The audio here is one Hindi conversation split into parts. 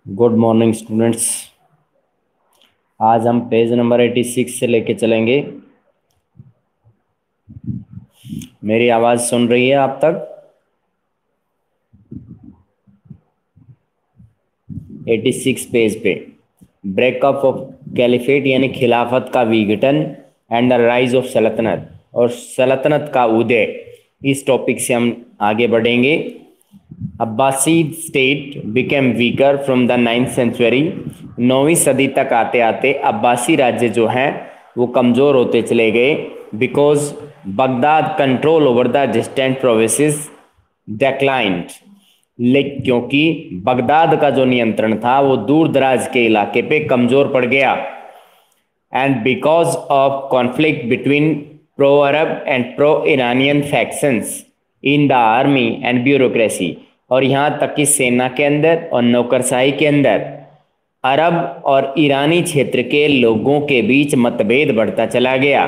Good morning students. आज हम पेज नंबर 86 से लेके चलेंगे। मेरी आवाज़ सुन रही है आप तक? 86 पेज पे ब्रेकअप ऑफ कैलिफेट यानी खिलाफत का विघटन एंड द राइज ऑफ सल्तनत और सल्तनत का उदय, इस टॉपिक से हम आगे बढ़ेंगे। Abbasid state became weaker from the 9th century. 9वीं सदी तक आते आते अब्बासी राज्य जो हैं वो कमज़ोर होते चले गए। Because Baghdad control over the distant provinces declined, लेकिन क्योंकि बगदाद का जो नियंत्रण था वो दूर दराज के इलाके पे कमज़ोर पड़ गया। And because of conflict between pro Arab and pro Iranian factions in the army and bureaucracy, और यहाँ तक कि सेना के अंदर और नौकरशाही के अंदर अरब और ईरानी क्षेत्र के लोगों के बीच मतभेद बढ़ता चला गया।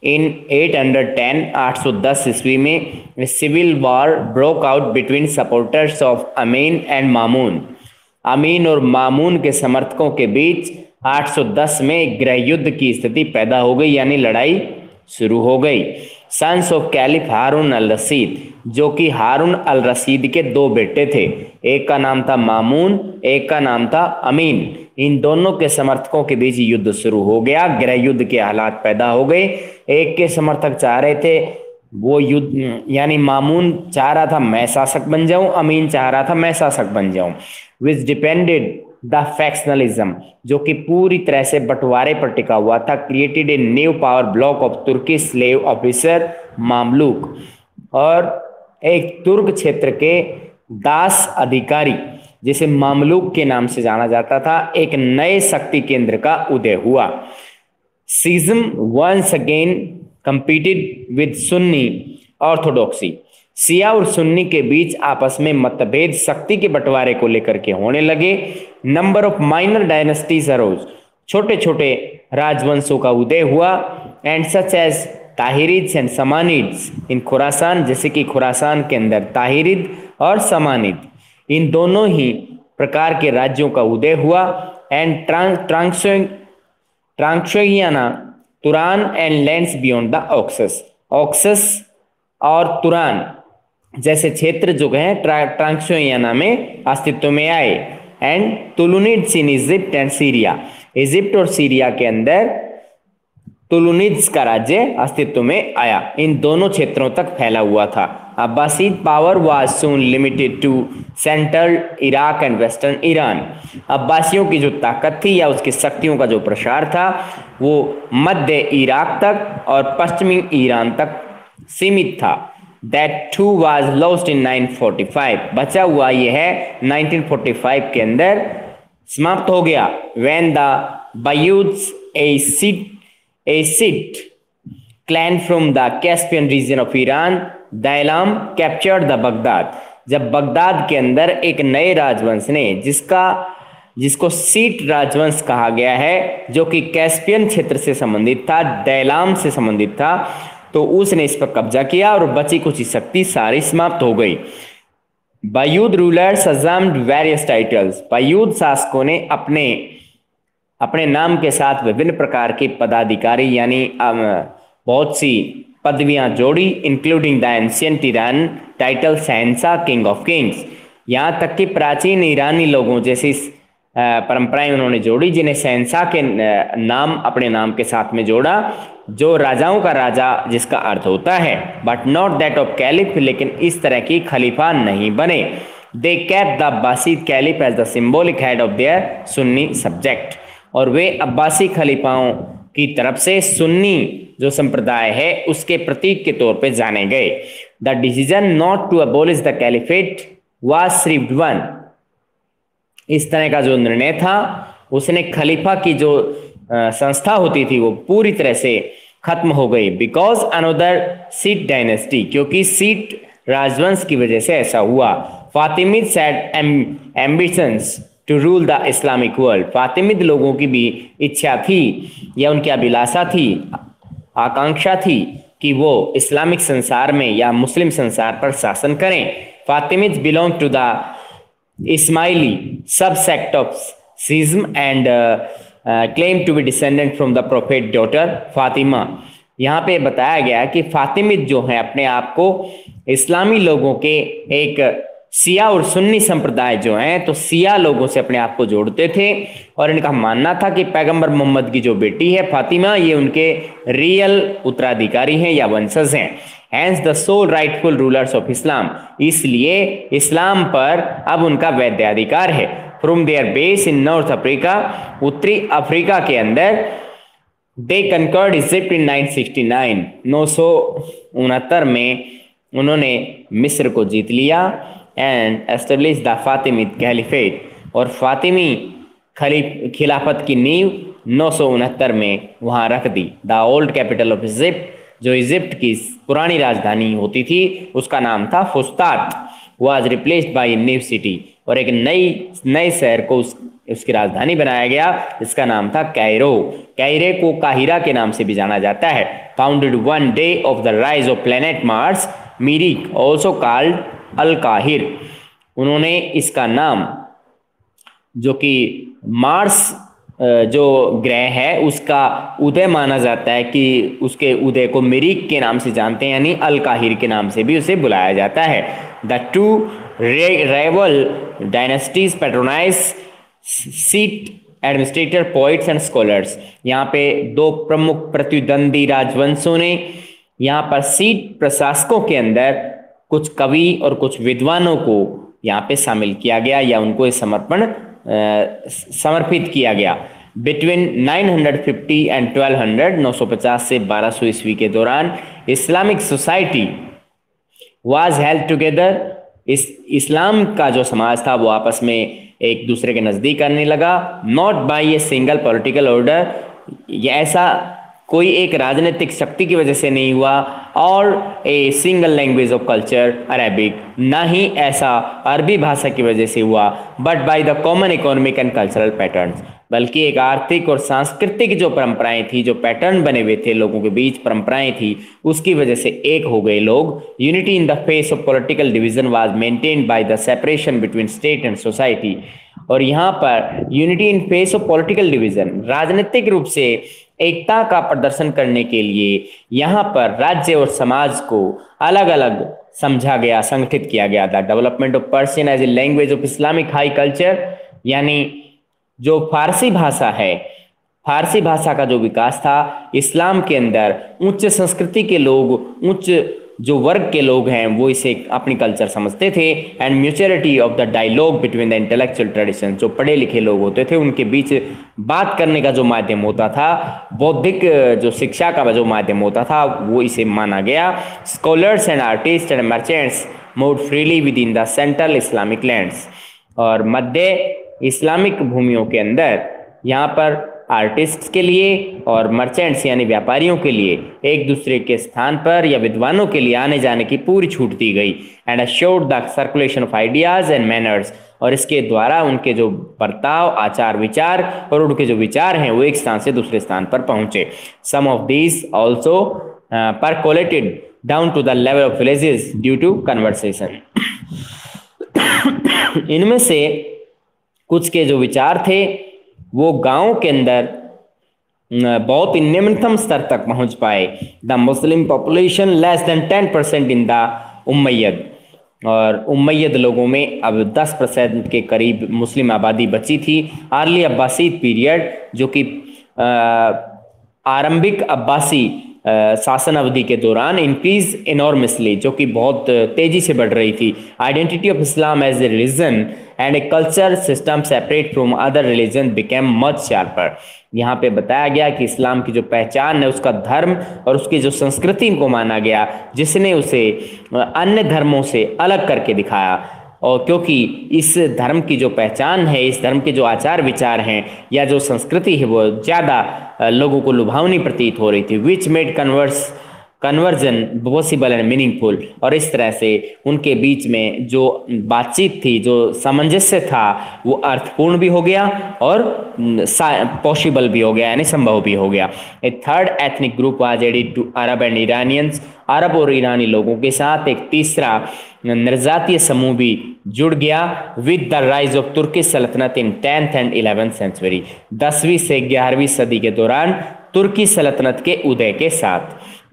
इन 810 ईस्वी में civil war broke out between supporters of Amin and Mamun. Amin और मामून के समर्थकों के बीच 810 में गृह युद्ध की स्थिति पैदा हो गई, यानी लड़ाई शुरू हो गई। सन्स ऑफ कैलिफ हारून अल रशीद, जो कि हारून अल रशीद के दो बेटे थे, एक का नाम था मामून, एक का नाम था अमीन। इन दोनों के समर्थकों के बीच युद्ध शुरू हो गया, गृह युद्ध के हालात पैदा हो गए। एक के समर्थक चाह रहे थे वो युद्ध, यानी मामून चाह रहा था मैं शासक बन जाऊं, अमीन चाह रहा था मैं शासक बन जाऊं। विच डिपेंडेड द फैक्शनलिज्म, जो कि पूरी तरह से बंटवारे पर टिका हुआ था, created a new power block of Turkic slave officer Mamluk, और एक तुर्क क्षेत्र के दास अधिकारी जिसे मामलूक के नाम से जाना जाता था, एक नए शक्ति केंद्र का उदय हुआ। Schism once again competed with Sunni orthodoxy. शिया और सुन्नी के बीच आपस में मतभेद शक्ति के बंटवारे को लेकर के होने लगे। Number of minor dynasties arose, छोटे छोटे राजवंशों का उदय हुआ। And such as Tahirids and Samanids in Khurasan, जैसे कि खुरासान के अंदर ताहिरिद और समानिद, इन दोनों ही प्रकार के राज्यों का उदय हुआ। And Transoxiana, Turan and lands beyond the Oxus, Oxus और तुरान जैसे क्षेत्र जो हैं ट्रांक्शोइयाना में अस्तित्व में आए। And Tulunids in Egypt and Syria, Egypt और सीरिया के अंदर तुलुनिड्स का राज्य अस्तित्व में आया। इन दोनों क्षेत्रों तक फैला हुआ था। Abbasid power was soon limited to central Iraq and western Iran. अब्बासियों की जो ताकत थी या उसकी शक्तियों का जो प्रसार था वो मध्य इराक तक और पश्चिमी ईरान तक सीमित था। That too was lost in 945, बचा हुआ ये है 1945 के अंदर समाप्त हो गया। When the Bayuds, a Sid clan from the Caspian region of Iran, Dailam captured the Baghdad, जब बगदाद के अंदर एक नए राजवंश ने जिसको सीट राजवंश कहा गया है, जो कि कैस्पियन क्षेत्र से संबंधित था, दैलाम से संबंधित था, तो उसने इस पर कब्जा किया और बची कुछ शक्ति सारी समाप्त हो गई। बायूद रूलर्स अज़म्ड वेरियस टाइटल्स, बायूद शासकों ने अपने नाम के साथ विभिन्न प्रकार के पदाधिकारी यानी बहुत सी पदवियां जोड़ी, including the ancient Iran title Shahenshah, king of Kings. यहाँ तक कि प्राचीन ईरानी लोगों जैसी परंपराएं उन्होंने जोड़ी, जिन्हें शहंशाह के नाम अपने नाम के साथ में जोड़ा, जो राजाओं का राजा जिसका अर्थ होता है। But not that of caliph, लेकिन इस तरह की खलीफा नहीं बने। They kept the Abbasi caliph as the symbolic head of their Sunni subject, और वे अब्बासी खलीफाओं की तरफ से सुन्नी जो संप्रदाय है उसके प्रतीक के तौर पे जाने गए। The decision not to abolish the caliphate was shrewd one, इस तरह का जो निर्णय था उसने खलीफा की जो संस्था होती थी वो पूरी तरह से खत्म हो गई। बिकॉज अनदर सीट डायनेस्टी, क्योंकि सीट राजवंश की वजह से ऐसा हुआ। Fatimid said ambitions to rule the Islamic world, Fatimid लोगों की भी इच्छा थी या उनकी अभिलाषा थी, आकांक्षा थी कि वो इस्लामिक संसार में या मुस्लिम संसार पर शासन करें। Fatimid belong to the Ismaili subsect of Shiism and claim to be descendant from the prophet daughter Fatima। यहाँ पे बताया गया कि फातिमिद जो है अपने आप को इस्लामी लोगों के एक सिया और सुन्नी संप्रदाय जो हैं तो सिया लोगों से अपने आप को जोड़ते थे और इनका मानना था कि पैगंबर मोहम्मद की जो बेटी है फातिमा ये उनके रियल उत्तराधिकारी हैं या वंशज हैं। Hence the sole rightful rulers of Islam, इसलिए इस्लाम पर अब उनका वैधाधिकार है। From their base in North Africa, उत्तरी अफ्रीका के अंदर दे कंकर्ड इजिप्ट इन 969, 969 में उन्होंने मिस्र को जीत लिया and establish the Fatimid caliphate, और फातिमी खिलाफत की नींव 969 में वहाँ रख दी। The old capital of Egypt, जो इजिप्ट की पुरानी राजधानी होती थी उसका नाम था Fustat, was replaced by new city, और एक नए शहर को उसकी राजधानी बनाया गया जिसका नाम था कैरो। कैरे को काहिरा के नाम से भी जाना जाता है। Founded one day of the rise of planet Mars Mirik, also called al Qahir. उन्होंने इसका नाम, जो कि मार्स जो ग्रह है उसका उदय माना जाता है कि उसके उदय को मिरिक के नाम से जानते हैं, यानी अल काहिर के नाम से भी उसे बुलाया जाता है। The two rival dynasties patronise seat administrator, poets and scholars. यहाँ पे दो प्रमुख प्रतिद्वंदी राजवंशों ने यहाँ पर सीट प्रशासकों के अंदर कुछ कवि और कुछ विद्वानों को यहाँ पे शामिल किया गया या उनको समर्पित किया गया। बिटवीन 950 एंड 1200, 950 से 1200 ईस्वी के दौरान Islamic society was held together. इस्लाम का जो समाज था वो आपस में एक दूसरे के नजदीक आने लगा। Not by a single political order, ये ऐसा कोई एक राजनीतिक शक्ति की वजह से नहीं हुआ, और a single language of culture Arabic, ना ही ऐसा अरबी भाषा की वजह से हुआ, but by the common economic and cultural patterns, बल्कि एक आर्थिक और सांस्कृतिक जो परंपराएं थी, जो पैटर्न बने हुए थे लोगों के बीच, परंपराएं थी, उसकी वजह से एक हो गए लोग। Unity in the face of political division was maintained by the separation between state and society. और यहाँ पर unity in face of political division, राजनीतिक रूप से एकता का प्रदर्शन करने के लिए यहाँ पर राज्य और समाज को अलग अलग समझा गया, संगठित किया गया था। Development of Persian as a language of Islamic high culture, यानी जो फारसी भाषा है, फारसी भाषा का जो विकास था इस्लाम के अंदर, उच्च संस्कृति के लोग, उच्च जो वर्ग के लोग हैं वो इसे अपनी कल्चर समझते थे। And mutuality of the dialogue between the intellectual tradition, जो पढ़े लिखे लोग होते थे उनके बीच बात करने का जो माध्यम होता था, बौद्धिक जो शिक्षा का जो माध्यम होता था, वो इसे माना गया। Scholars and artist and merchants move freely with in the central Islamic lands, और मध्य इस्लामिक भूमियों के अंदर यहाँ पर आर्टिस्ट्स के लिए और मर्चेंट्स यानी व्यापारियों के लिए एक दूसरे के स्थान पर या विद्वानों के लिए आने जाने की पूरी छूट दी गई। And assured the circulation of ideas and manners, और इसके द्वारा उनके जो बर्ताव, आचार विचार और उनके जो विचार हैं वो एक स्थान से दूसरे स्थान पर पहुंचे। Some of these also percolated down to the level of villages due to conversation. इनमें से कुछ के जो विचार थे वो गांव के अंदर बहुत ही निम्नतम स्तर तक पहुंच पाए। The Muslim population less than 10% in the Umayyad, और उम्मयद लोगों में अब 10% के करीब मुस्लिम आबादी बची थी। अर्ली अब्बासीद पीरियड, जो कि आरंभिक अब्बासी शासन अवधि के दौरान इंक्रीज इनॉर्मसली, जो कि बहुत तेजी से बढ़ रही थी। Identity of Islam as a religion and a culture system separate from other religion became much sharper. यहाँ पे बताया गया कि इस्लाम की जो पहचान है उसका धर्म और उसकी जो संस्कृति को माना गया, जिसने उसे अन्य धर्मों से अलग करके दिखाया। और क्योंकि इस धर्म की जो पहचान है, इस धर्म के जो आचार विचार हैं या जो संस्कृति है वो ज़्यादा लोगों को लुभावनी प्रतीत हो रही थी। Which made conversion possible and meaningful, और इस तरह से उनके बीच में जो बातचीत थी, जो सामंजस्य था, वो अर्थपूर्ण भी हो गया और पॉसिबल भी हो गया, यानी संभव भी हो गया। A third ethnic group was added to Arab and Iranians, अरब और ईरानी लोगों के साथ एक तीसरा निर्जातीय समूह भी जुड़ गया विद द राइज ऑफ तुर्की सल्तनत इन 10th एंड 11th सेंचुरी, 10वीं से 11वीं सदी के दौरान तुर्की सल्तनत के उदय के साथ।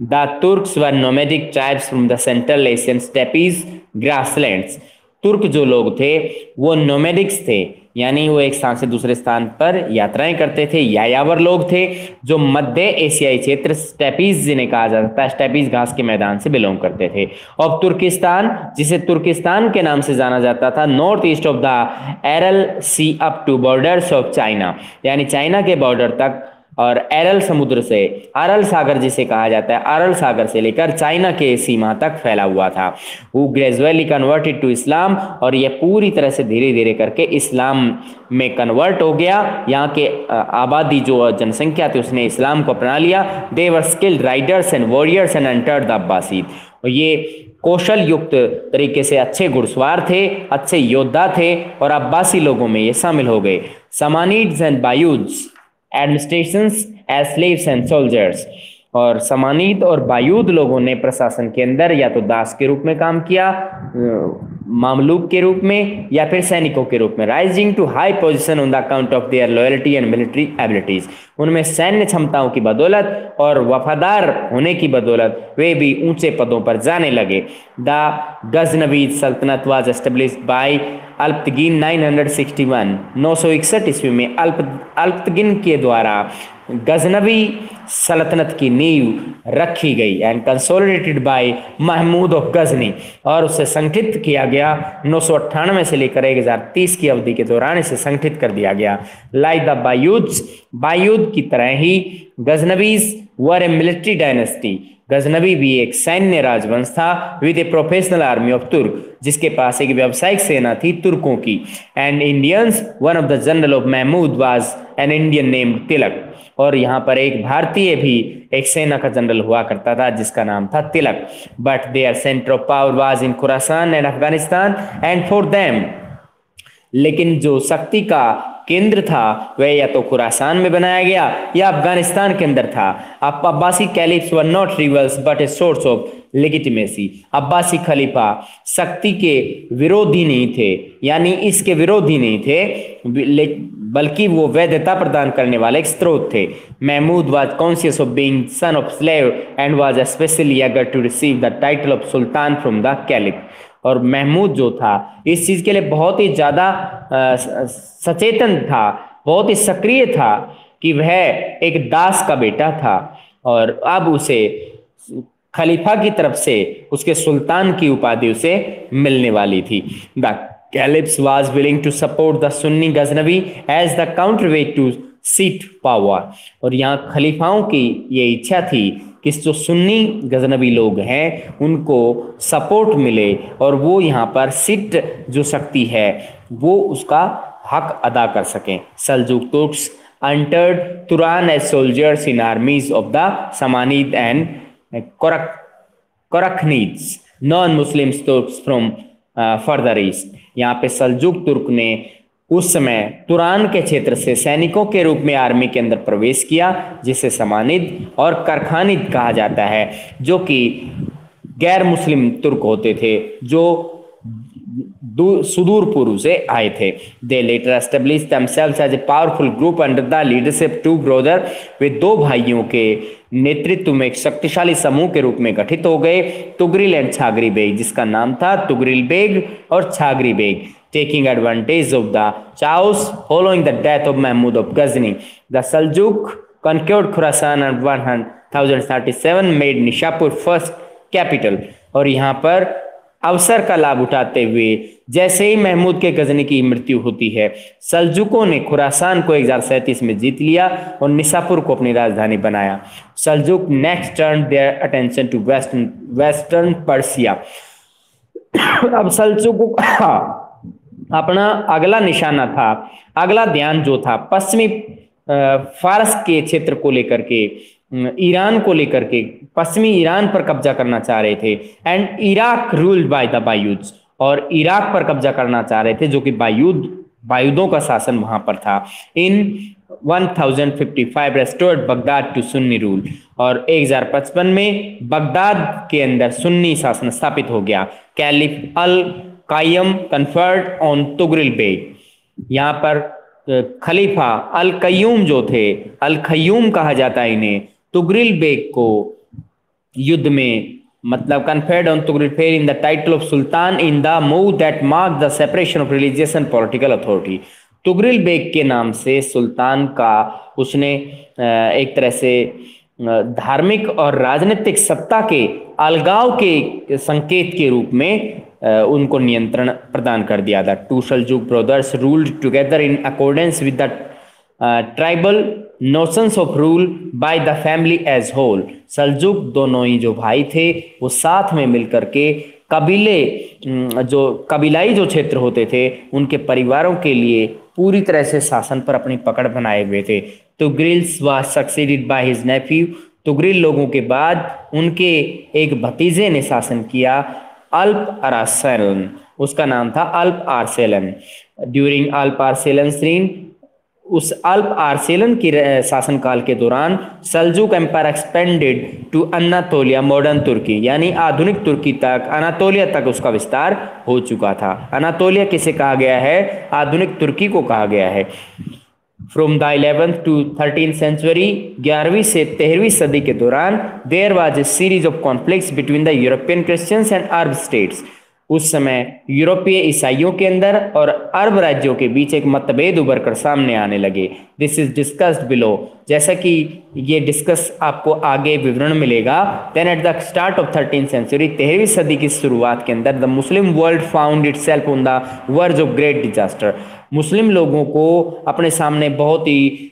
The Turks were nomadic tribes from the Central Asian steppes grasslands, तुर्क जो लोग थे वो नोमैडिक्स थे, यानी वो एक स्थान से दूसरे स्थान पर यात्राएं करते थे, यायावर लोग थे जो मध्य एशियाई क्षेत्र स्टेपीज जिन्हें कहा जाता है, स्टेपीज घास के मैदान से बिलोंग करते थे। और तुर्किस्तान, जिसे तुर्किस्तान के नाम से जाना जाता था, north east of the Aral Sea up to borders of China, यानी चाइना के बॉर्डर तक और एरल समुद्र से, अरल सागर जिसे कहा जाता है, अरल सागर से लेकर चाइना के सीमा तक फैला हुआ था। वो ग्रेजुअली कन्वर्टेड टू इस्लाम, और यह पूरी तरह से धीरे धीरे करके इस्लाम में कन्वर्ट हो गया। यहाँ के आबादी जो जनसंख्या थी उसने इस्लाम को अपना लिया। They were skilled riders and warriors and entered the Abbasid, और ये कौशल युक्त तरीके से अच्छे घुड़सवार थे, अच्छे योद्धा थे, और अब्बासी लोगों में ये शामिल हो गए। Samanids and Buyids administrations as slaves and soldiers, और समानीद और बायूद लोगों ने प्रशासन के अंदर या तो दास के रूप में काम किया, मामलूक के रूप में, या फिर सैनिकों के रूप में। Rising to high position on the account of their loyalty and military abilities, उनमें सैन्य क्षमताओं की बदौलत और वफादार होने की बदौलत वे भी ऊंचे पदों पर जाने लगे। द गजनवीद सल्तनत वाज एस्टेब्लिश्ड बाय अल्पतगिन 961, 961 ईस्वी में अल्पतगिन के द्वारा गजनवी सल्तनत की नींव रखी गई and consolidated by Mahmud of Ghazni, और उसे संगठित किया गया 998 से लेकर 1030 की अवधि के दौरान इसे संगठित कर दिया गया। लाइक द बायूद्स, बायूद की तरह ही Ghaznavids were a military dynasty, Ghaznavi भी एक सैन्य राजवंश था with a professional army of Turk, जिसके पास एक व्यावसायिक सेना थी तुर्कों की। And Indians, one of the general of Mahmud was an Indian named Tilak, और यहाँ पर एक भारतीय भी एक सेना का जनरल हुआ करता था जिसका नाम था Tilak. But their centre of power was in Khurasan and Afghanistan and for them, लेकिन जो शक्ति का केंद्र था वह या तो खुरासान में बनाया गया या अफगानिस्तान के अंदर था। Abbasi caliphs were not rivals but a source of legitimacy, Abbasi खलीफा शक्ति के विरोधी नहीं थे, यानी इसके विरोधी नहीं थे, बल्कि वो वैधता प्रदान करने वाले एक स्रोत थे। Mahmud was conscious of being son of slave and was specially eager to receive the title of sultan from the caliph, और महमूद जो था इस चीज के लिए बहुत ही ज्यादा सचेतन था, बहुत ही सक्रिय था कि वह एक दास का बेटा था, और अब उसे खलीफा की तरफ से उसके सुल्तान की उपाधि उसे मिलने वाली थी। The caliphs was willing to support the Sunni Ghaznavi as the counterweight to Shiite power, और यहाँ खलीफाओं की ये इच्छा थी कि जो सुन्नी गजनवी लोग हैं उनको सपोर्ट मिले और वो यहाँ पर सिट जो शक्ति है वो उसका हक अदा कर सकें। Saljuq Turks entered Turan as soldiers in armies of the Samanid and Qarakhanids, non Muslim Turks from further east. यहाँ पे सल्जूक तुर्क ने उस समय तुरान के क्षेत्र से सैनिकों के रूप में आर्मी के अंदर प्रवेश किया, जिसे समानिद और करखानिद कहा जाता है, जो कि गैर मुस्लिम तुर्क होते थे जो सुदूर पूर्व से आए थे। They later establish themselves as a powerful group under the leadership to brother, वे दो भाइयों के नेतृत्व में एक शक्तिशाली समूह के रूप में गठित हो गए, तुगरिल एंड छागरी बेग, जिसका नाम था तुगरिल बेग और छागरी bag. Taking advantage of the chaos following the death of Mahmud of Ghazni, the Seljuk conquered Khorasan in 1037, made Nishapur first capital। और यहाँ पर अवसर का लाभ उठाते हुए जैसे ही महमूद के गजनी की मृत्यु होती है, सल्जुकों ने खुरासान को 1037 में जीत लिया और निशापुर को अपनी राजधानी बनाया। Saljuq next turn their attention to western Persia. अब सल्जुकों का अपना अगला निशाना था, अगला ध्यान जो था पश्चिमी फारस के क्षेत्र को लेकर के ईरान को लेकर के, पश्चिमी ईरान पर कब्जा करना चाह रहे थे। And Iraq ruled by the Buyids, और इराक पर कब्जा करना चाह रहे थे, जो कि बायूदों का शासन वहां पर था। In 1055 restored Baghdad to Sunni rule, और 1055 में बगदाद के अंदर सुन्नी शासन स्थापित हो गया। कैलिफ अल कायम कन्फर्ड ऑन तुगरिल बेग, यहाँ पर खलीफा अल कयूम जो थे, अल खयूम कहा जाता है इन्हें, तुगरिल बेग को युद्ध में, मतलब conferred on Tughril Beg in the title of sultan in the move that mark the separation of religious and political authority. Tughril Beg के नाम से सुल्तान का उसने एक तरह से धार्मिक और राजनीतिक सत्ता के अलगाव के संकेत के रूप में उनको नियंत्रण प्रदान कर दिया था। Two Saljuq brothers ruled together in accordance with the tribal notions of rule by the family as whole. Saljuq दोनों ही जो भाई थे वो साथ में मिलकर के कबीलाई जो क्षेत्र होते थे उनके परिवारों के लिए पूरी तरह से शासन पर अपनी पकड़ बनाए हुए थे। Tughrils was succeeded by his nephew, Tughril लोगों के बाद उनके एक भतीजे ने शासन किया, अल्प अरासेलन, उसका नाम था अल्प आर्सेलन। ड्यूरिंग अल्प आर्सेलन रेन, उस अल्प आर्सेलन की शासनकाल के दौरान Saljuq empire expanded to Anatolia modern Turkey, यानी आधुनिक तुर्की तक, अनातोलिया तक उसका विस्तार हो चुका था। अनातोलिया किसे कहा गया है? आधुनिक तुर्की को कहा गया है। From the 11th to 13th century, 11वीं से 13वीं सदी के दौरान there was a series of conflicts between the European Christians and Arab states. उस समय यूरोपीय ईसाइयों के अंदर और अरब राज्यों के बीच एक मतभेद उभर कर सामने आने लगे। दिस इज डिस्कस्ड बिलो, जैसा कि ये डिस्कस आपको आगे विवरण मिलेगा। Then at the start of 13th century, 13वीं सदी की शुरुआत के अंदर, the Muslim world found itself on the verge of great disaster. मुस्लिम लोगों को अपने सामने बहुत ही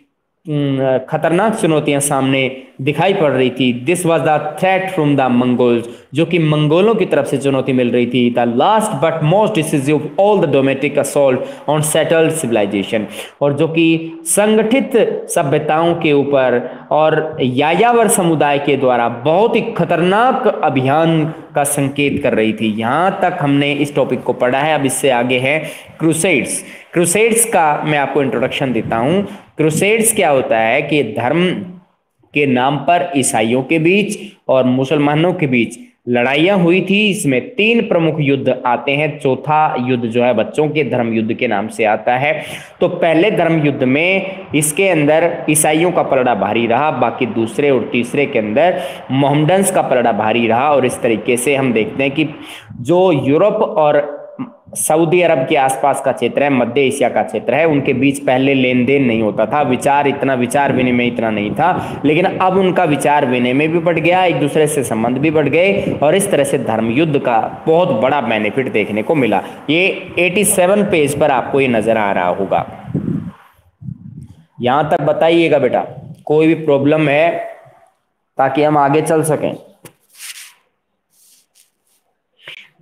खतरनाक चुनौतियां सामने दिखाई पड़ रही थी। This was the threat from the Mongols, जो कि मंगोलों की तरफ से चुनौती मिल रही थी। The last but most decisive all the domestic assault on settled civilisation, और जो कि संगठित सभ्यताओं के ऊपर और यायावर समुदाय के द्वारा बहुत ही खतरनाक अभियान का संकेत कर रही थी। यहां तक हमने इस टॉपिक को पढ़ा है। अब इससे आगे है क्रूसेड्स। क्रूसेड्स का मैं आपको इंट्रोडक्शन देता हूं। क्रूसेड्स क्या होता है कि धर्म के नाम पर ईसाइयों के बीच और मुसलमानों के बीच लड़ाइयां हुई थी। इसमें 3 प्रमुख युद्ध आते हैं। चौथा युद्ध जो है बच्चों के धर्म युद्ध के नाम से आता है। तो पहले धर्म युद्ध में इसके अंदर ईसाइयों का पलड़ा भारी रहा, बाकी दूसरे और तीसरे के अंदर मोहम्मडन्स का पलड़ा भारी रहा। और इस तरीके से हम देखते हैं कि जो यूरोप और सऊदी अरब के आसपास का क्षेत्र है, मध्य एशिया का क्षेत्र है, उनके बीच पहले लेन देन नहीं होता था, विचार विनिमय इतना नहीं था। लेकिन अब उनका विचार विनिमय भी बढ़ गया, एक दूसरे से संबंध भी बढ़ गए, और इस तरह से धर्म युद्ध का बहुत बड़ा बेनिफिट देखने को मिला। ये 87 पेज पर आपको ये नजर आ रहा होगा। यहां तक बताइएगा बेटा, कोई भी प्रॉब्लम है ताकि हम आगे चल सकें।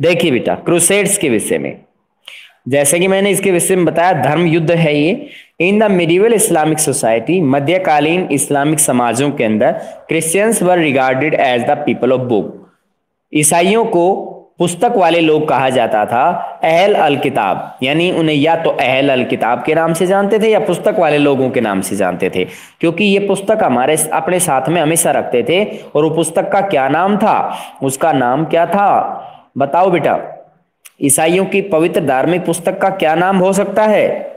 देखिए बेटा, क्रूसेड्स के विषय में, जैसे कि मैंने इसके विषय में बताया, धर्म युद्ध है ये। In the medieval Islamic society, मध्यकालीन इस्लामिक समाजों के अंदर, Christians were regarded as the people of book. ईसाइयों को पुस्तक वाले लोग कहा जाता था, अहल अल किताब, यानी उन्हें या तो अहल अल किताब के नाम से जानते थे या पुस्तक वाले लोगों के नाम से जानते थे, क्योंकि ये पुस्तक हमारे अपने साथ में हमेशा रखते थे। और वो पुस्तक का क्या नाम था? उसका नाम क्या था? बताओ बेटा, ईसाइयों की पवित्र धार्मिक पुस्तक का क्या नाम हो सकता है?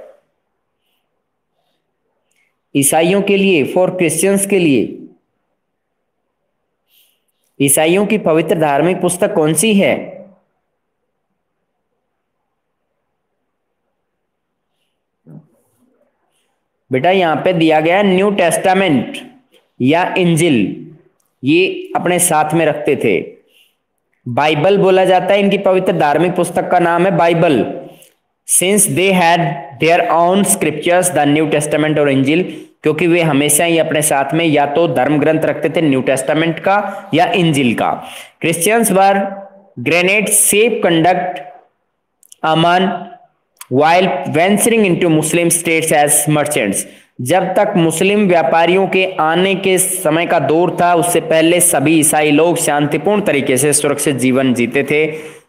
ईसाइयों के लिए, फॉर क्रिश्चियंस के लिए, ईसाइयों की पवित्र धार्मिक पुस्तक कौन सी है? बेटा यहां पे दिया गया न्यू टेस्टामेंट या इंजिल, ये अपने साथ में रखते थे। बाइबल बोला जाता है, इनकी पवित्र धार्मिक पुस्तक का नाम है Bible. Since they had their own scriptures, the new testament और इंजिल, क्योंकि वे हमेशा ही अपने साथ में या तो धर्म ग्रंथ रखते थे, न्यू टेस्टामेंट का या इंजिल का। क्रिश्चियंस वर ग्रेनेड सेफ कंडक्ट अमन while venturing into Muslim states as merchants, जब तक मुस्लिम व्यापारियों के आने के समय का दौर था, उससे पहले सभी ईसाई लोग शांतिपूर्ण तरीके से सुरक्षित जीवन जीते थे,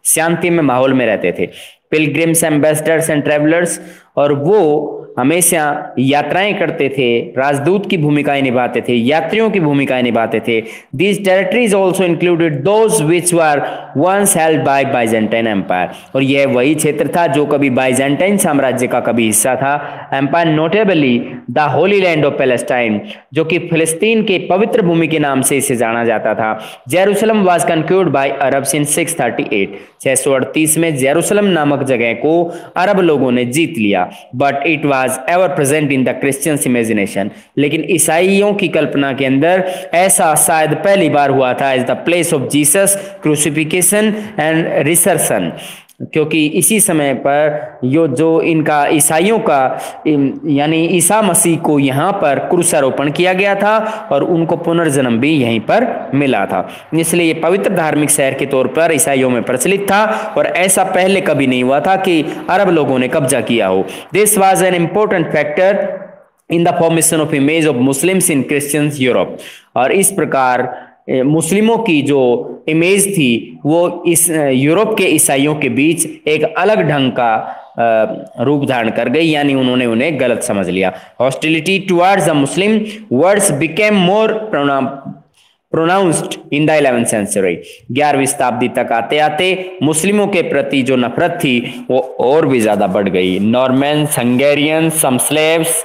शांति में माहौल में रहते थे। पिलग्रिम्स, एम्बेसडर्स एंड ट्रेवलर्स, और वो हमेशा यात्राएं करते थे, राजदूत की भूमिकाएं निभाते थे, यात्रियों की भूमिकाएं निभाते थे। These territories also included those which were once held by Byzantine empire, और यह वही क्षेत्र था जो कभी बाइजेंटाइन साम्राज्य का कभी हिस्सा था। Empire notably the holy land of Palestine, जो कि फिलिस्तीन के पवित्र भूमि के नाम से इसे जाना जाता था। जेरूशलम वाज कंक्यूर्ड बाय अरब्स इन 638, 638 में जेरूशलम नामक जगह को अरब लोगों ने जीत लिया। But it was ever present in the Christians imagination, लेकिन ईसाइयों की कल्पना के अंदर ऐसा शायद पहली बार हुआ था as the place of Jesus crucifixion and resurrection, क्योंकि इसी समय पर जो इनका ईसाइयों का यानी ईसा मसीह को यहाँ पर क्रूसारोपण किया गया था और उनको पुनर्जन्म भी यहीं पर मिला था। इसलिए ये पवित्र धार्मिक शहर के तौर पर ईसाइयों में प्रचलित था और ऐसा पहले कभी नहीं हुआ था कि अरब लोगों ने कब्जा किया हो। This was an important factor in the formation of image of Muslims in Christians Europe, और इस प्रकार मुस्लिमों की जो इमेज थी वो इस यूरोप के ईसाइयों के बीच एक अलग ढंग का रूप धारण कर गई, यानी उन्होंने उन्हें गलत समझ लिया। Hostility towards the Muslim words became more pronounced in the 11th century. 11वीं शताब्दी तक आते आते मुस्लिमों के प्रति जो नफरत थी वो और भी ज्यादा बढ़ गई। Normans, Hungarians, some Slavs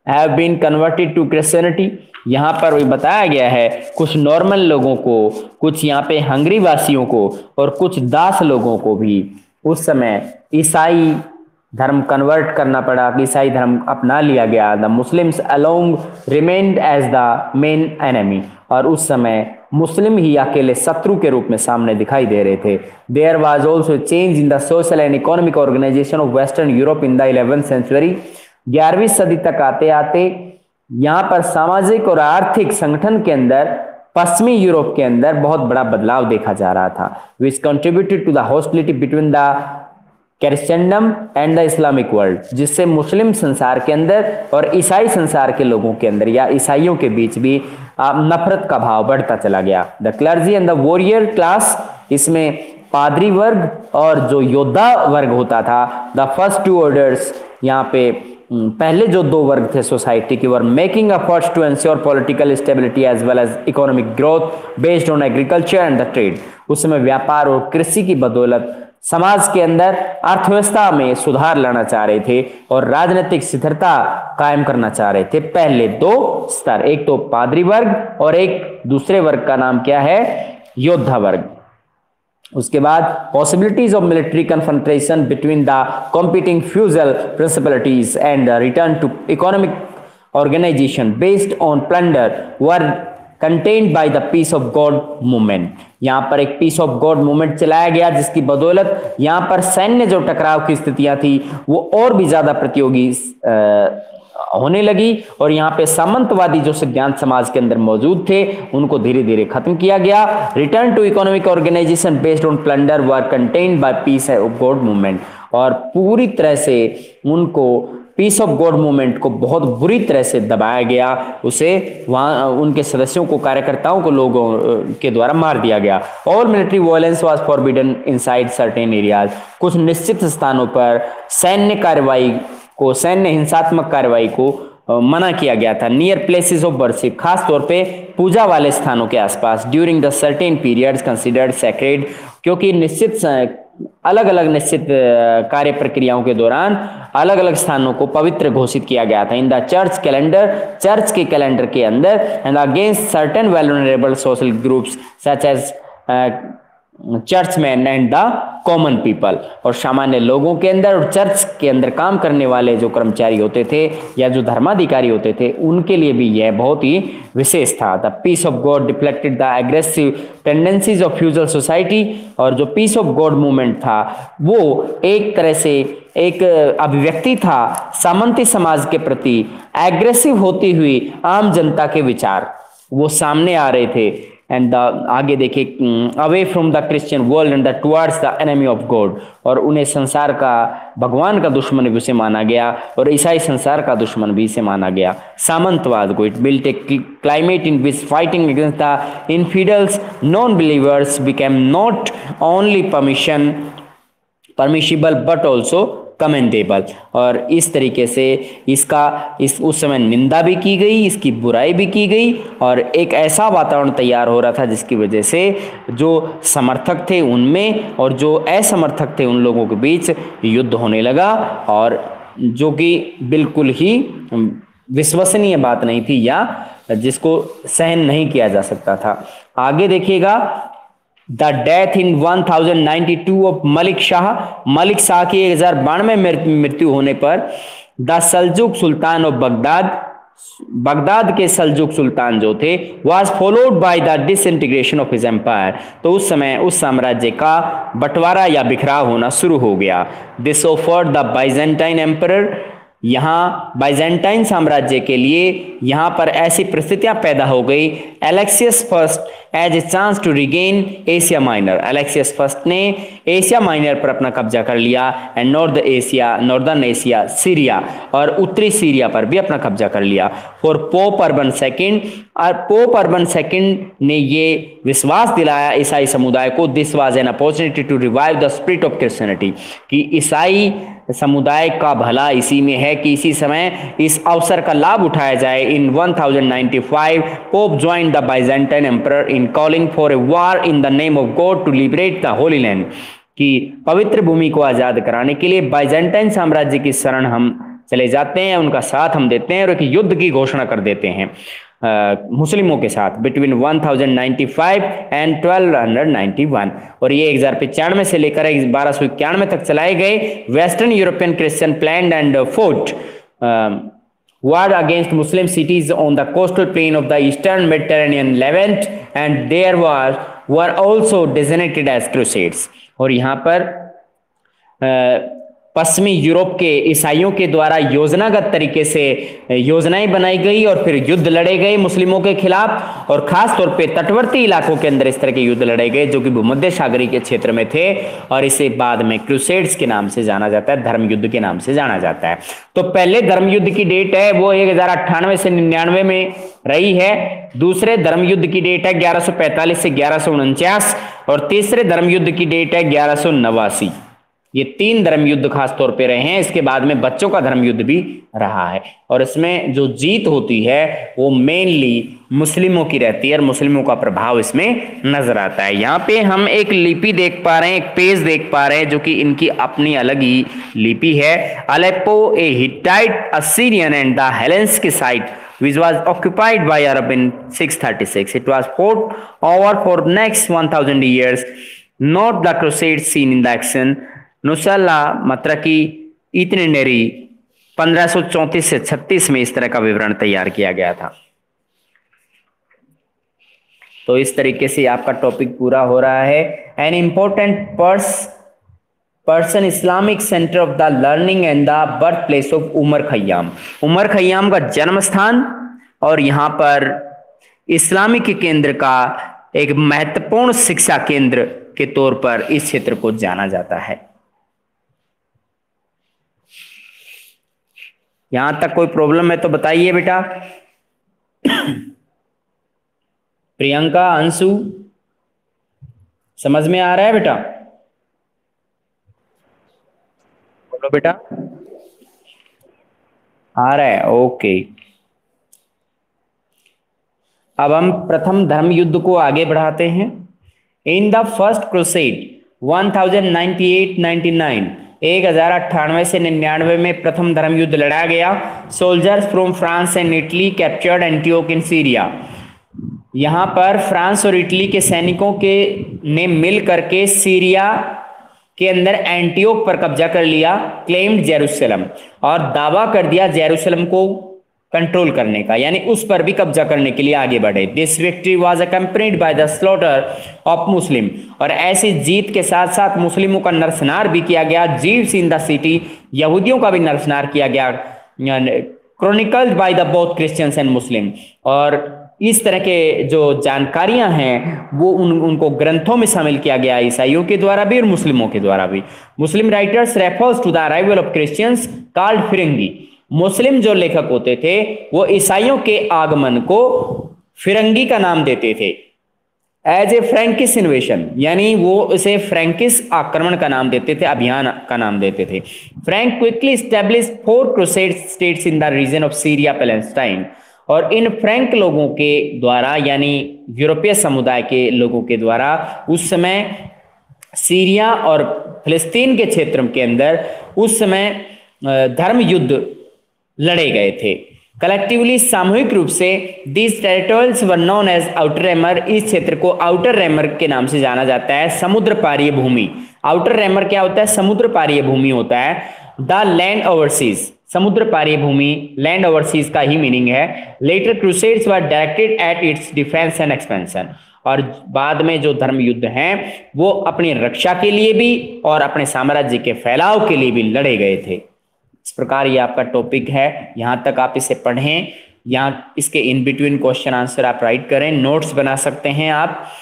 have been converted to Christianity. यहाँ पर भी बताया गया है कुछ नॉर्मल लोगों को, कुछ यहाँ पे हंगरी वासियों को और कुछ दास लोगों को भी उस समय ईसाई धर्म कन्वर्ट करना पड़ा, ईसाई धर्म अपना लिया गया। The Muslims along remained as the main enemy, और उस समय मुस्लिम ही अकेले शत्रु के रूप में सामने दिखाई दे रहे थे। There was also change in the social and economic organisation of western Europe in the 11th century. 11वीं सदी तक आते आते यहाँ पर सामाजिक और आर्थिक संगठन के अंदर पश्चिमी यूरोप के अंदर बहुत बड़ा बदलाव देखा जा रहा था, which contributed to the hostility between the Christendom and the Islamic world, जिससे मुस्लिम संसार के अंदर और ईसाई संसार के लोगों के अंदर या ईसाइयों के बीच भी नफरत का भाव बढ़ता चला गया। The clergy and the warrior class, इसमें पादरी वर्ग और जो योद्धा वर्ग होता था, द फर्स्ट टू ऑर्डर्स, यहाँ पे पहले जो दो वर्ग थे सोसाइटी की, were making efforts to ensure political stability as well as economic growth based on agriculture and the trade. उस समय व्यापार और कृषि की बदौलत समाज के अंदर अर्थव्यवस्था में सुधार लाना चाह रहे थे और राजनीतिक स्थिरता कायम करना चाह रहे थे। पहले दो स्तर, एक तो पादरी वर्ग और एक दूसरे वर्ग का नाम क्या है, योद्धा वर्ग। उसके बाद possibilities of military confrontation between the competing feudal principalities and return to economic organisation based on plunder were contained by the peace of God movement. यहाँ पर एक पीस ऑफ गॉड मूवमेंट चलाया गया जिसकी बदौलत यहाँ पर सैन्य जो टकराव की स्थितियां थी वो और भी ज्यादा प्रतियोगी होने लगी और यहाँ पे सामंतवादी जो सिद्धांत समाज के अंदर मौजूद थे उनको धीरे धीरे खत्म किया गया। Return to economic organisation based on plunder were contained by peace of God movement, और पूरी तरह से उनको पीस ऑफ गॉड मूवमेंट को बहुत बुरी तरह से दबाया गया, उसे वहां उनके सदस्यों को, कार्यकर्ताओं को लोगों के द्वारा मार दिया गया। All military violence was forbidden inside certain areas, कुछ निश्चित स्थानों पर सैन्य कार्रवाई को, सैन्य हिंसात्मक कार्रवाई को मना किया गया था। नियर प्लेसेस ऑफ वर्शिप, खास तौर पे पूजा वाले स्थानों के आसपास। During the certain periods considered sacred, क्योंकि निश्चित अलग अलग निश्चित कार्य प्रक्रियाओं के दौरान अलग अलग स्थानों को पवित्र घोषित किया गया था। In the church calendar, church के कैलेंडर के अंदर, and against certain vulnerable social groups such as churchman and the common people, और सामान्य लोगों के अंदर और चर्च के अंदर काम करने वाले जो कर्मचारी होते थे या जो धर्माधिकारी होते थे उनके लिए भी यह बहुत ही विशेष था। The peace of God deflected the aggressive tendencies of feudal society, और जो पीस ऑफ गॉड मूवमेंट था वो एक तरह से एक अभिव्यक्ति था सामंती समाज के प्रति एग्रेसिव होती हुई आम जनता के विचार वो सामने आ रहे थे। एंड आगे देखिए, away from the Christian world and the towards the enemy of God, और उन्हें संसार का भगवान का दुश्मन भी उसे माना गया और ईसाई संसार का दुश्मन भी इसे माना गया। सामंतवाद को, it built a climate in which fighting against the infidels non believers became not only permissible but also commendable, और इस तरीके से उस समय निंदा भी की गई, इसकी बुराई भी की गई, और एक ऐसा वातावरण तैयार हो रहा था जिसकी वजह से जो समर्थक थे उनमें और जो असमर्थक थे उन लोगों के बीच युद्ध होने लगा, और जो कि बिल्कुल ही विश्वसनीय बात नहीं थी या जिसको सहन नहीं किया जा सकता था। आगे देखिएगा, the death in 1092 of Malik Shah की 1092 में मृत्यु होने पर the Seljuk sultan of Baghdad के सल्जुक सुल्तान जो थे was followed by the disintegration of his empire, तो उस समय उस साम्राज्य का बंटवारा या बिखराव होना शुरू हो गया। This offered the Byzantine emperor, यहाँ बाइजेंटाइन साम्राज्य के लिए यहाँ पर ऐसी परिस्थितियां पैदा हो गई। Alexius first as a chance to regain Asia Minor, Alexius first ने एशिया माइनर पर अपना कब्जा कर लिया, एंड नॉर्दर्न एशिया, सीरिया और उत्तरी सीरिया पर भी अपना कब्जा कर लिया। फॉर पोप अर्बन सेकंड, और पोप अर्बन सेकंड ने ये विश्वास दिलाया ईसाई समुदाय को, this was an opportunity to revive the spirit of Christianity, कि ईसाई समुदाय का भला इसी में है कि इसी समय इस अवसर का लाभ उठाया जाए। In 1095 Pope joined the Byzantine emperor in calling for a war in the name of God to liberate the holy land, कि पवित्र भूमि को आजाद कराने के लिए बाइजेंटाइन साम्राज्य की शरण हम चले जाते हैं, उनका साथ हम देते हैं और एक युद्ध की घोषणा कर देते हैं मुस्लिमों के साथ बिटवीन 1095 एंड 1291, और ये 1095 से लेकर 1291 तक चलाए गए। Western European Christian planned and fort war against Muslim cities on the coastal plain of the eastern Mediterranean Levant, and there were also designated as crusades, और यहाँ पर पश्चिमी यूरोप के ईसाइयों के द्वारा योजनागत तरीके से योजनाएं बनाई गई और फिर युद्ध लड़े गए मुस्लिमों के खिलाफ, और खास तौर पे तटवर्ती इलाकों के अंदर इस तरह के युद्ध लड़े गए जो कि भूमध्य सागरीय के क्षेत्र में थे, और इसे बाद में क्रूसेड्स के नाम से जाना जाता है, धर्म युद्ध के नाम से जाना जाता है। तो पहले धर्म युद्ध की डेट है वो 1098 से 99 में रही है, दूसरे धर्म युद्ध की डेट है 1145 से 1149, और तीसरे धर्म युद्ध की डेट है 1189। ये 3 धर्म युद्ध खास तौर पे रहे हैं। इसके बाद में बच्चों का धर्म युद्ध भी रहा है, और इसमें जो जीत होती है वो मेनली मुस्लिमों की रहती है और मुस्लिमों का प्रभाव इसमें नजर आता है। यहाँ पे हम एक लिपि देख पा रहे हैं, एक पेज देख पा रहे हैं जो कि इनकी अपनी अलग ही लिपि है। Aleppo A Hittite Assyrian and the Hellenistic site which was occupied by Arab in 636. It was fought over for next 1000 years. Not the crusades seen in the action. नुसल्ला मत्रकी इतनेरी 1534 से 36 में इस तरह का विवरण तैयार किया गया था। तो इस तरीके से आपका टॉपिक पूरा हो रहा है। An important person Islamic centre of the learning and the birth place of Omar Khayyam, Omar Khayyam का जन्म स्थान और यहाँ पर इस्लामिक केंद्र का एक महत्वपूर्ण शिक्षा केंद्र के तौर पर इस क्षेत्र को जाना जाता है। यहां तक कोई प्रॉब्लम है तो बताइए बेटा। प्रियंका, अंशु, समझ में आ रहा है बेटा? बोलो बेटा, आ रहा है? ओके। अब हम प्रथम धर्म युद्ध को आगे बढ़ाते हैं। इन द फर्स्ट क्रूसेड 1098-99 1098 से 99 में प्रथम धर्म युद्ध लड़ा गया। Soldiers from France and Italy captured Antioch in Syria, यहाँ पर फ्रांस और इटली के सैनिकों के ने मिल करके सीरिया के अंदर एंटियोक पर कब्जा कर लिया। क्लेम्ड जेरूसलम, और दावा कर दिया जेरूसलम को कंट्रोल करने का, यानी उस पर भी कब्जा करने के लिए आगे बढ़े। This victory was accompanied by the slaughter of Muslim, और ऐसी जीत के साथ साथ मुस्लिमों का नरसंहार भी किया गया। जीव्स इन द सिटी, यहूदियों का भी नरसंहार किया गया। Chronicled by the both Christians and Muslim, और इस तरह के जो जानकारियां हैं वो उनको ग्रंथों में शामिल किया गया, ईसाइयों के द्वारा भी और मुस्लिमों के द्वारा भी। Muslim writers refers to the arrival of Christians called firangi. मुस्लिम जो लेखक होते थे वो ईसाइयों के आगमन को फिरंगी का नाम देते थे, एज ए फ्रैंकिस इन्वेशन, यानी वो इसे फ्रैंकिस आक्रमण का नाम देते थे, अभियान का नाम देते थे। Franks quickly established 4 crusade states in the region of Syria Palestine. और इन फ्रैंक लोगों के द्वारा, यानी यूरोपीय समुदाय के लोगों के द्वारा उस समय सीरिया और फिलिस्तीन के क्षेत्र के अंदर उस समय धर्म युद्ध लड़े गए थे। कलेक्टिवली, सामूहिक रूप से, these territorials were known as Outremer. इस क्षेत्र को आउटर रेमर के नाम से जाना जाता है, समुद्र पारीय भूमि। आउटर रेमर क्या होता है? समुद्र पारीय भूमि होता है। द लैंड ओवरसीज, समुद्र पारीय भूमि, लैंड ओवरसीज का ही मीनिंग है। Later crusades were directed at its defence and expansion. और बाद में जो धर्म युद्ध हैं वो अपनी रक्षा के लिए भी और अपने साम्राज्य के फैलाव के लिए भी लड़े गए थे। इस प्रकार ये आपका टॉपिक है, यहां तक आप इसे पढ़ें। यहाँ इसके इन बिटवीन क्वेश्चन आंसर आप राइट करें, नोट्स बना सकते हैं आप।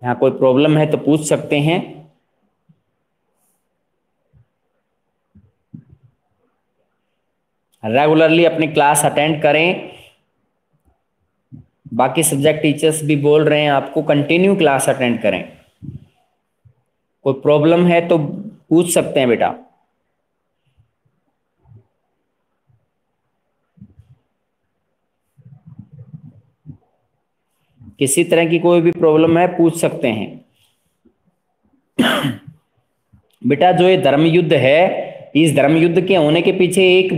यहाँ कोई प्रॉब्लम है तो पूछ सकते हैं। रेगुलरली अपनी क्लास अटेंड करें। बाकी सब्जेक्ट टीचर्स भी बोल रहे हैं आपको कंटिन्यू क्लास अटेंड करें। कोई प्रॉब्लम है तो पूछ सकते हैं बेटा। किसी तरह की कोई भी प्रॉब्लम है पूछ सकते हैं। बेटा जो ये धर्म युद्ध है, इस धर्म युद्ध के होने के पीछे एक